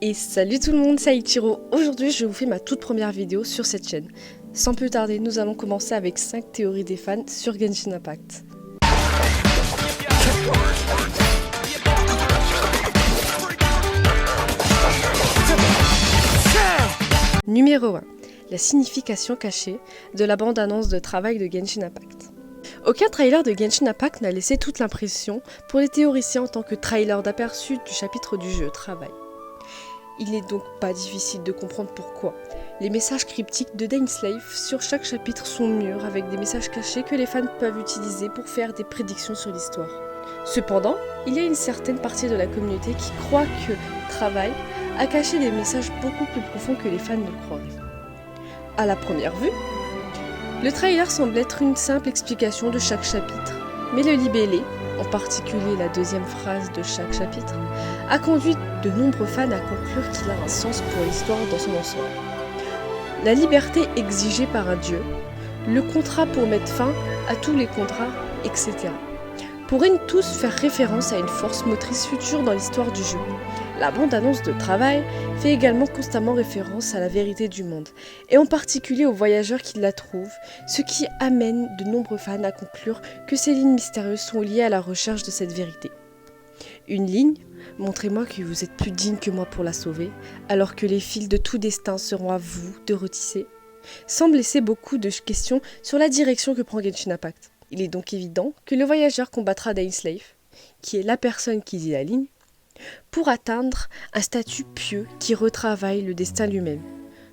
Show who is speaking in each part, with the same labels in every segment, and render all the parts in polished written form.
Speaker 1: Et salut tout le monde, c'est Ichiro. Aujourd'hui, je vous fais ma toute première vidéo sur cette chaîne. Sans plus tarder, nous allons commencer avec 5 théories des fans sur Genshin Impact. Numéro 1. La signification cachée de la bande-annonce de travail de Genshin Impact. Aucun trailer de Genshin Impact n'a laissé toute l'impression pour les théoriciens en tant que trailer d'aperçu du chapitre du jeu Travail. Il n'est donc pas difficile de comprendre pourquoi. Les messages cryptiques de Dainsleif sur chaque chapitre sont mûrs avec des messages cachés que les fans peuvent utiliser pour faire des prédictions sur l'histoire. Cependant, il y a une certaine partie de la communauté qui croit que Travail a caché des messages beaucoup plus profonds que les fans ne le croiraient. À la première vue, le trailer semble être une simple explication de chaque chapitre, mais le libellé, en particulier la deuxième phrase de chaque chapitre, a conduit de nombreux fans à conclure qu'il a un sens pour l'histoire dans son ensemble. La liberté exigée par un dieu, le contrat pour mettre fin à tous les contrats, etc. pourraient tous faire référence à une force motrice future dans l'histoire du jeu. La bande-annonce de Travail fait également constamment référence à la vérité du monde, et en particulier aux voyageurs qui la trouvent, ce qui amène de nombreux fans à conclure que ces lignes mystérieuses sont liées à la recherche de cette vérité. Une ligne, montrez-moi que vous êtes plus digne que moi pour la sauver, alors que les fils de tout destin seront à vous de retisser, semble laisser beaucoup de questions sur la direction que prend Genshin Impact. Il est donc évident que le voyageur combattra Dainsleif, qui est la personne qui dit la ligne, pour atteindre un statut pieux qui retravaille le destin lui-même.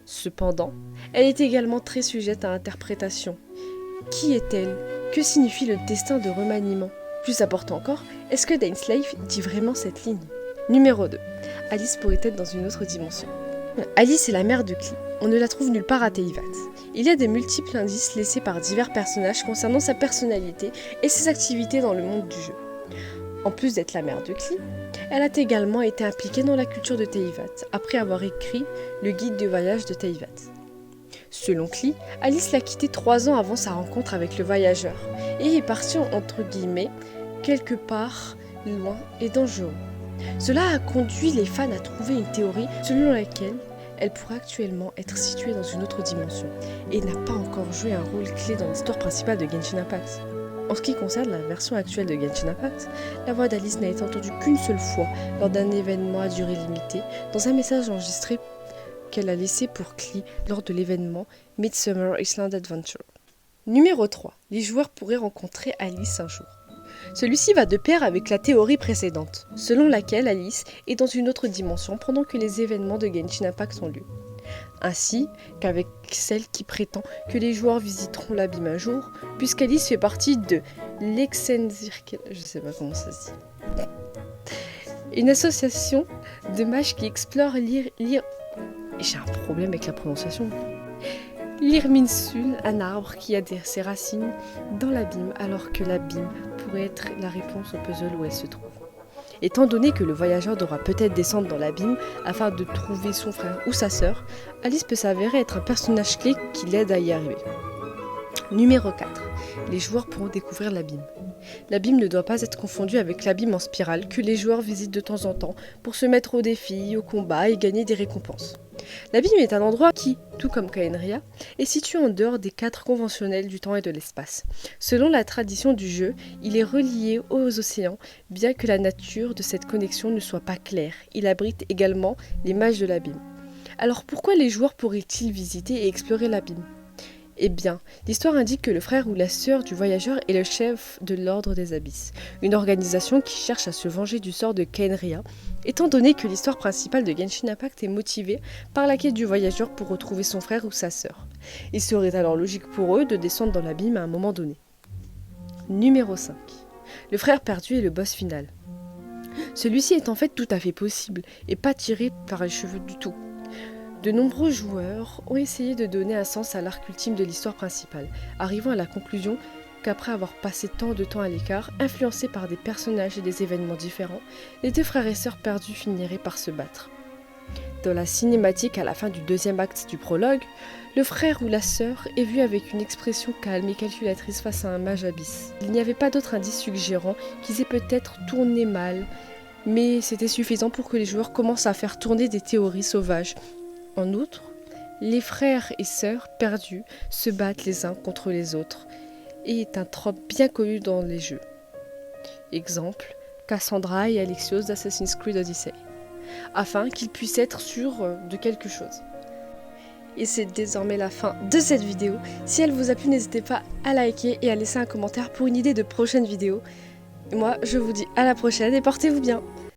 Speaker 1: Cependant, elle est également très sujette à interprétation. Qui est-elle? Que signifie le destin de remaniement? Plus important encore, est-ce que Dainsleif dit vraiment cette ligne? Numéro 2. Alice pourrait être dans une autre dimension. Alice est la mère de Klee. On ne la trouve nulle part à Teyvat. Il y a de multiples indices laissés par divers personnages concernant sa personnalité et ses activités dans le monde du jeu. En plus d'être la mère de Klee, elle a également été impliquée dans la culture de Teyvat, après avoir écrit le guide de voyage de Teyvat. Selon Klee, Alice l'a quitté 3 ans avant sa rencontre avec le voyageur, et est partie entre guillemets, quelque part loin et dangereux. Cela a conduit les fans à trouver une théorie selon laquelle elle pourrait actuellement être située dans une autre dimension, et n'a pas encore joué un rôle clé dans l'histoire principale de Genshin Impact. En ce qui concerne la version actuelle de Genshin Impact, la voix d'Alice n'a été entendue qu'une seule fois lors d'un événement à durée limitée, dans un message enregistré qu'elle a laissé pour Klee lors de l'événement Midsummer Island Adventure. Numéro 3. Les joueurs pourraient rencontrer Alice un jour. Celui-ci va de pair avec la théorie précédente, selon laquelle Alice est dans une autre dimension pendant que les événements de Genshin Impact ont lieu. Ainsi qu'avec celle qui prétend que les joueurs visiteront l'abîme un jour, puisqu'Alice fait partie de l'Exenzirkel, je sais pas comment ça se dit, une association de mages qui explore j'ai un problème avec la prononciation. L'Irminsul, un arbre qui a ses racines dans l'abîme, alors que l'abîme pourrait être la réponse au puzzle où elle se trouve. Étant donné que le voyageur devra peut-être descendre dans l'abîme afin de trouver son frère ou sa sœur, Alice peut s'avérer être un personnage clé qui l'aide à y arriver. Numéro 4. Les joueurs pourront découvrir l'abîme. L'abîme ne doit pas être confondu avec l'abîme en spirale que les joueurs visitent de temps en temps pour se mettre au défi, au combat et gagner des récompenses. L'abîme est un endroit qui, tout comme Khaenri'ah, est situé en dehors des cadres conventionnels du temps et de l'espace. Selon la tradition du jeu, il est relié aux océans, bien que la nature de cette connexion ne soit pas claire. Il abrite également les mages de l'abîme. Alors pourquoi les joueurs pourraient-ils visiter et explorer l'abîme ? Eh bien, l'histoire indique que le frère ou la sœur du voyageur est le chef de l'Ordre des Abysses, une organisation qui cherche à se venger du sort de Khaenri'ah, étant donné que l'histoire principale de Genshin Impact est motivée par la quête du voyageur pour retrouver son frère ou sa sœur. Il serait alors logique pour eux de descendre dans l'abîme à un moment donné. Numéro 5. Le frère perdu est le boss final. Celui-ci est en fait tout à fait possible, et pas tiré par les cheveux du tout. De nombreux joueurs ont essayé de donner un sens à l'arc ultime de l'histoire principale, arrivant à la conclusion qu'après avoir passé tant de temps à l'écart, influencés par des personnages et des événements différents, les deux frères et sœurs perdus finiraient par se battre. Dans la cinématique à la fin du deuxième acte du prologue, le frère ou la sœur est vu avec une expression calme et calculatrice face à un mage abysse. Il n'y avait pas d'autre indice suggérant qu'ils aient peut-être tourné mal mais c'était suffisant pour que les joueurs commencent à faire tourner des théories sauvages. En outre, les frères et sœurs perdus se battent les uns contre les autres et est un trope bien connu dans les jeux. Exemple, Cassandra et Alexios d'Assassin's Creed Odyssey, afin qu'ils puissent être sûrs de quelque chose. Et c'est désormais la fin de cette vidéo. Si elle vous a plu, n'hésitez pas à liker et à laisser un commentaire pour une idée de prochaine vidéo. Moi, je vous dis à la prochaine et portez-vous bien.